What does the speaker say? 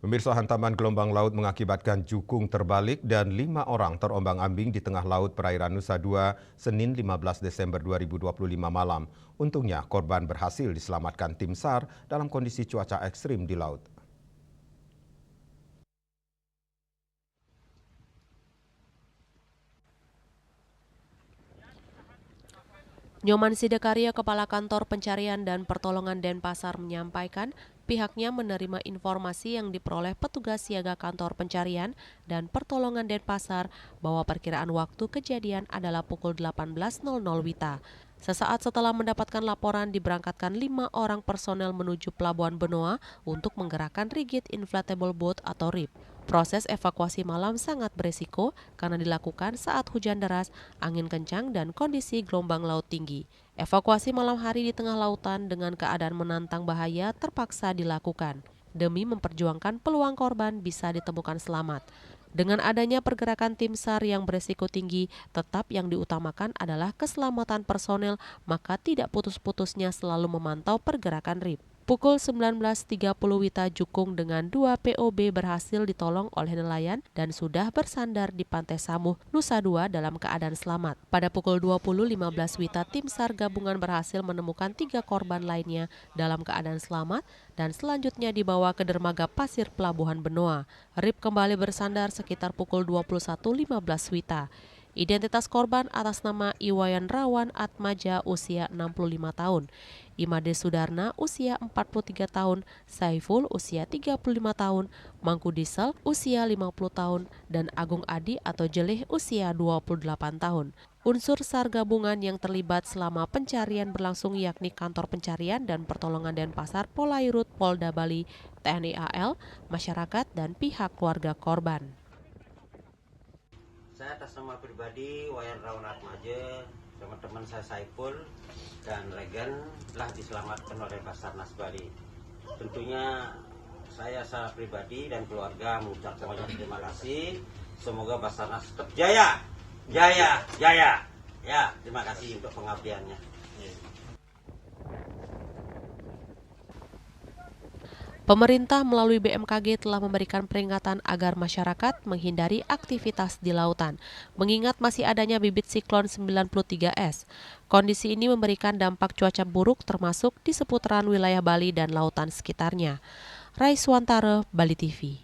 Pemirsa, hantaman gelombang laut mengakibatkan jukung terbalik dan 5 orang terombang-ambing di tengah laut perairan Nusa Dua, Senin 15 Desember 2025 malam. Untungnya korban berhasil diselamatkan tim SAR dalam kondisi cuaca ekstrim di laut. Nyoman Sidekarya, Kepala Kantor Pencarian dan Pertolongan Denpasar menyampaikan pihaknya menerima informasi yang diperoleh petugas siaga Kantor Pencarian dan Pertolongan Denpasar bahwa perkiraan waktu kejadian adalah pukul 18.00 WITA. Sesaat setelah mendapatkan laporan, diberangkatkan 5 orang personel menuju Pelabuhan Benoa untuk menggerakkan Rigid Inflatable Boat atau RIB. Proses evakuasi malam sangat beresiko karena dilakukan saat hujan deras, angin kencang, dan kondisi gelombang laut tinggi. Evakuasi malam hari di tengah lautan dengan keadaan menantang bahaya terpaksa dilakukan demi memperjuangkan peluang korban bisa ditemukan selamat. Dengan adanya pergerakan tim SAR yang beresiko tinggi, tetap yang diutamakan adalah keselamatan personel, maka tidak putus-putusnya selalu memantau pergerakan RIB. Pukul 19.30 WITA, jukung dengan 2 POB berhasil ditolong oleh nelayan dan sudah bersandar di Pantai Samuh, Nusa Dua dalam keadaan selamat. Pada pukul 20.15 WITA, tim SAR gabungan berhasil menemukan 3 korban lainnya dalam keadaan selamat dan selanjutnya dibawa ke dermaga pasir Pelabuhan Benoa. RIB kembali bersandar sekitar pukul 21.15 WITA. Identitas korban atas nama Iwayan Rawan Atmaja usia 65 tahun, Imade Sudarna usia 43 tahun, Saiful usia 35 tahun, Mangku Diesel usia 50 tahun, dan Agung Adi atau Jeleh usia 28 tahun. Unsur SAR gabungan yang terlibat selama pencarian berlangsung yakni Kantor Pencarian dan Pertolongan Denpasar, Polairut, Polda Bali, TNI AL, masyarakat, dan pihak keluarga korban. Saya atas nama pribadi Wayan Rawan Atmaja sama teman saya Saiful dan Regen telah diselamatkan oleh Basarnas Bali. Tentunya saya secara pribadi dan keluarga mengucapkan banyak terima kasih. Semoga Basarnas tetap jaya, jaya, jaya. Ya, terima kasih untuk pengabdiannya. Pemerintah melalui BMKG telah memberikan peringatan agar masyarakat menghindari aktivitas di lautan, mengingat masih adanya bibit siklon 93S. Kondisi ini memberikan dampak cuaca buruk termasuk di seputaran wilayah Bali dan lautan sekitarnya. Raiswantara, Bali TV.